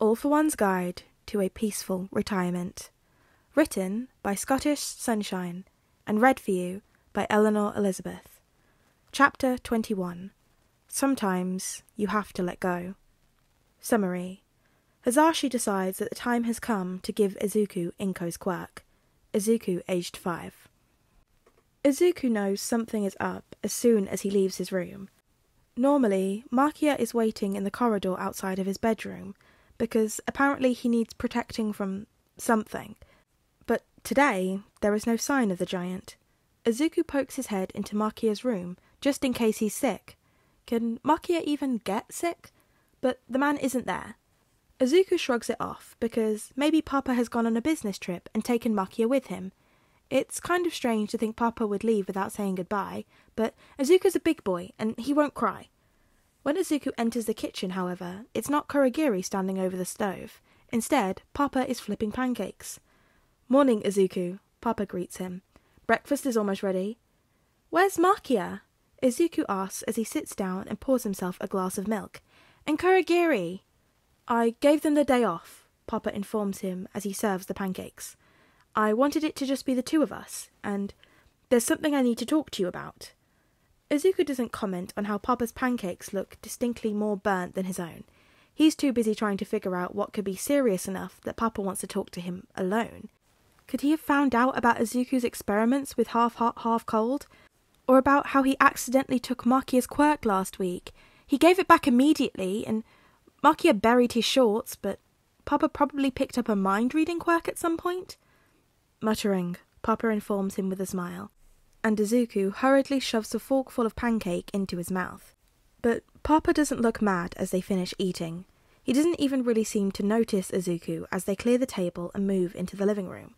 All for One's Guide to a Peaceful Retirement. Written by Scottish Sunshine and read for you by Eleanor Elizabeth. Chapter 21. Sometimes you have to let go. Summary. Hazashi decides that the time has come to give Izuku Inko's quirk. Izuku, aged 5. Izuku knows something is up as soon as he leaves his room. Normally, Makia is waiting in the corridor outside of his bedroom, because apparently he needs protecting from something. But today, there is no sign of the giant. Izuku pokes his head into Makia's room, just in case he's sick. Can Makia even get sick? But the man isn't there. Izuku shrugs it off, because maybe Papa has gone on a business trip and taken Makia with him. It's kind of strange to think Papa would leave without saying goodbye, but Izuku's a big boy, and he won't cry. When Izuku enters the kitchen, however, it's not Kurogiri standing over the stove. Instead, Papa is flipping pancakes. "Morning, Izuku," Papa greets him. "Breakfast is almost ready." "Where's Makia?" Izuku asks as he sits down and pours himself a glass of milk. "And Kurogiri?" "I gave them the day off," Papa informs him as he serves the pancakes. "I wanted it to just be the two of us, and there's something I need to talk to you about." Izuku doesn't comment on how Papa's pancakes look distinctly more burnt than his own. He's too busy trying to figure out what could be serious enough that Papa wants to talk to him alone. Could he have found out about Izuku's experiments with half hot, half cold? Or about how he accidentally took Makia's quirk last week? He gave it back immediately, and Makia buried his shorts, but Papa probably picked up a mind-reading quirk at some point? Muttering, Papa informs him with a smile, and Izuku hurriedly shoves a forkful of pancake into his mouth. But Papa doesn't look mad as they finish eating. He doesn't even really seem to notice Izuku as they clear the table and move into the living room.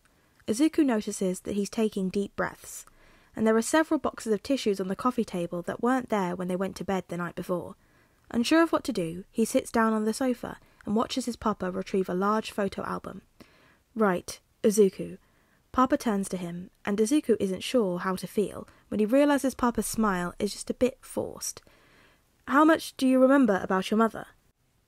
Izuku notices that he's taking deep breaths, and there are several boxes of tissues on the coffee table that weren't there when they went to bed the night before. Unsure of what to do, he sits down on the sofa and watches his Papa retrieve a large photo album. "Right, Izuku." Papa turns to him, and Izuku isn't sure how to feel when he realises Papa's smile is just a bit forced. "How much do you remember about your mother?"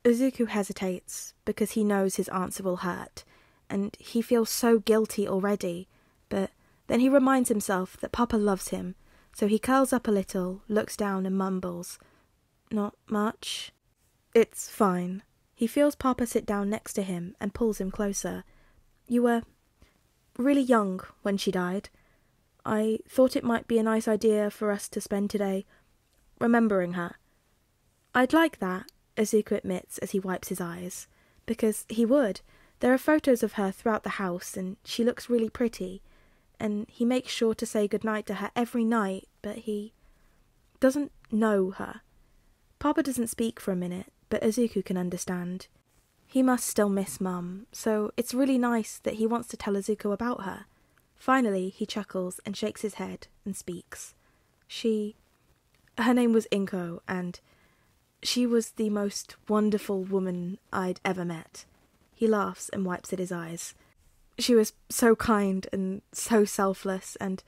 Izuku hesitates, because he knows his answer will hurt, and he feels so guilty already, but then he reminds himself that Papa loves him, so he curls up a little, looks down and mumbles, "Not much." "It's fine." He feels Papa sit down next to him and pulls him closer. "You were really young when she died. I thought it might be a nice idea for us to spend today remembering her." "I'd like that," Izuku admits as he wipes his eyes, because he would. There are photos of her throughout the house, and she looks really pretty, and he makes sure to say goodnight to her every night, but he doesn't know her. Papa doesn't speak for a minute, but Izuku can understand. He must still miss Mum, so it's really nice that he wants to tell Izuku about her. Finally, he chuckles and shakes his head and speaks. Her name was Inko, and she was the most wonderful woman I'd ever met." He laughs and wipes at his eyes. "She was so kind and so selfless, and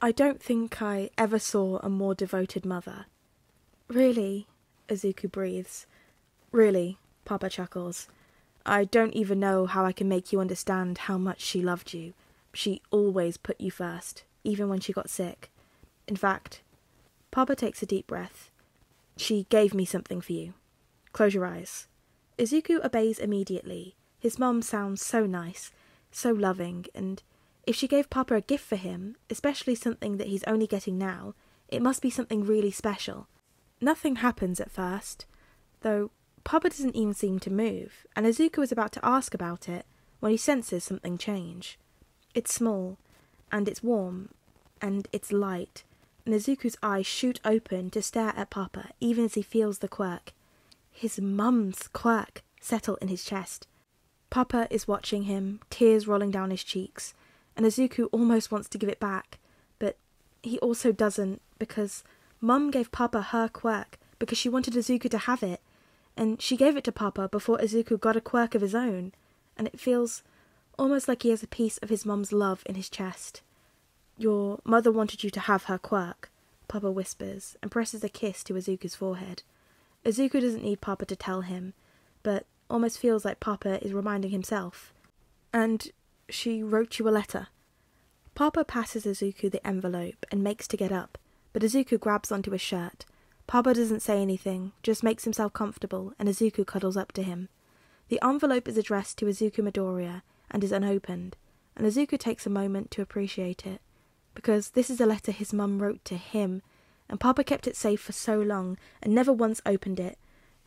I don't think I ever saw a more devoted mother." "Really?" Izuku breathes. "Really," Papa chuckles. "I don't even know how I can make you understand how much she loved you. She always put you first, even when she got sick. In fact," Papa takes a deep breath, "she gave me something for you. Close your eyes." Izuku obeys immediately. His mum sounds so nice, so loving, and if she gave Papa a gift for him, especially something that he's only getting now, it must be something really special. Nothing happens at first, though Papa doesn't even seem to move, and Izuku is about to ask about it when he senses something change. It's small, and it's warm, and it's light, and Izuku's eyes shoot open to stare at Papa even as he feels the quirk. His mum's quirk settle in his chest. Papa is watching him, tears rolling down his cheeks, and Izuku almost wants to give it back, but he also doesn't, because Mum gave Papa her quirk because she wanted Izuku to have it, and she gave it to Papa before Izuku got a quirk of his own, and it feels almost like he has a piece of his mum's love in his chest. "Your mother wanted you to have her quirk," Papa whispers, and presses a kiss to Izuku's forehead. Izuku doesn't need Papa to tell him, but almost feels like Papa is reminding himself. And she wrote you a letter. Papa passes Izuku the envelope and makes to get up, but Izuku grabs onto his shirt. Papa doesn't say anything, just makes himself comfortable, and Izuku cuddles up to him. The envelope is addressed to Izuku Midoriya and is unopened, and Izuku takes a moment to appreciate it, because this is a letter his mum wrote to him, and Papa kept it safe for so long and never once opened it.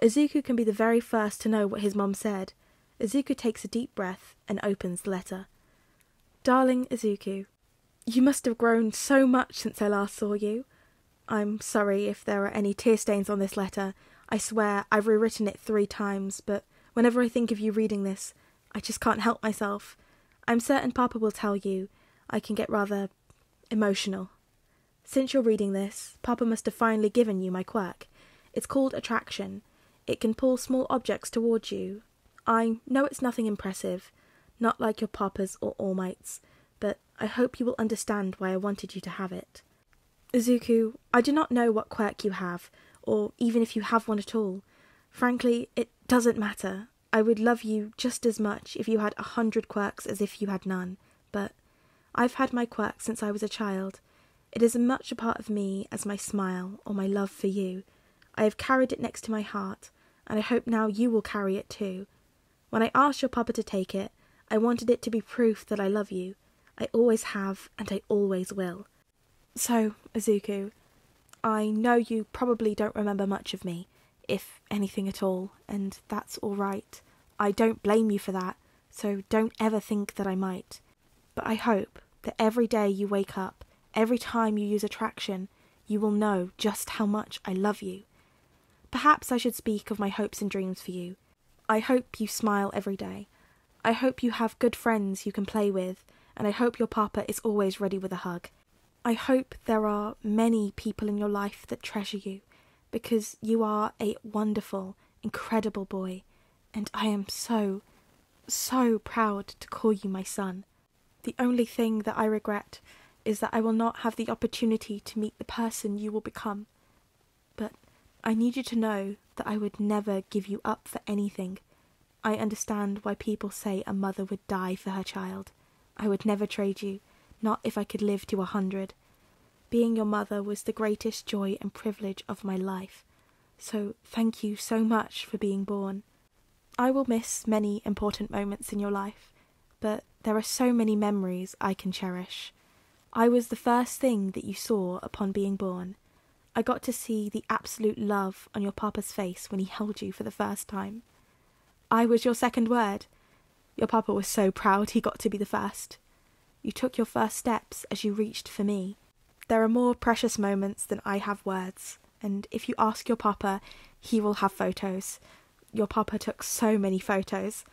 Izuku can be the very first to know what his mum said. Izuku takes a deep breath and opens the letter. Darling Izuku, you must have grown so much since I last saw you. I'm sorry if there are any tear stains on this letter. I swear I've rewritten it 3 times, but whenever I think of you reading this, I just can't help myself. I'm certain Papa will tell you. I can get rather emotional. Since you're reading this, Papa must have finally given you my quirk. It's called attraction. It can pull small objects towards you. I know it's nothing impressive, not like your Papas or All Mights, but I hope you will understand why I wanted you to have it. Izuku, I do not know what quirk you have, or even if you have one at all. Frankly, it doesn't matter. I would love you just as much if you had 100 quirks as if you had none, but I've had my quirk since I was a child. It is as much a part of me as my smile or my love for you. I have carried it next to my heart, and I hope now you will carry it too. When I asked your Papa to take it, I wanted it to be proof that I love you. I always have, and I always will. So, Izuku, I know you probably don't remember much of me, if anything at all, and that's all right. I don't blame you for that, so don't ever think that I might. But I hope that every day you wake up, every time you use attraction, you will know just how much I love you. Perhaps I should speak of my hopes and dreams for you. I hope you smile every day. I hope you have good friends you can play with, and I hope your Papa is always ready with a hug. I hope there are many people in your life that treasure you, because you are a wonderful, incredible boy, and I am so proud to call you my son. The only thing that I regret is that I will not have the opportunity to meet the person you will become. But I need you to know that I would never give you up for anything. I understand why people say a mother would die for her child. I would never trade you, not if I could live to 100. Being your mother was the greatest joy and privilege of my life. So thank you so much for being born. I will miss many important moments in your life, but there are so many memories I can cherish. I was the first thing that you saw upon being born. I got to see the absolute love on your Papa's face when he held you for the first time. I was your second word. Your Papa was so proud he got to be the first. You took your first steps as you reached for me. There are more precious moments than I have words, and if you ask your Papa, he will have photos. Your Papa took so many photos.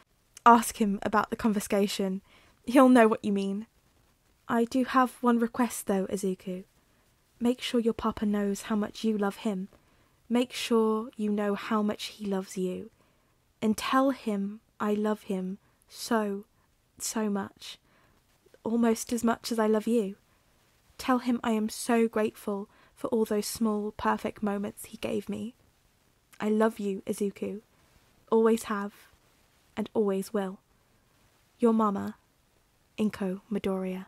Ask him about the confiscation. He'll know what you mean. I do have one request though, Izuku. Make sure your Papa knows how much you love him. Make sure you know how much he loves you. And tell him I love him so much. Almost as much as I love you. Tell him I am so grateful for all those small, perfect moments he gave me. I love you, Izuku. Always have, and always will. Your mama, Inko Midoriya.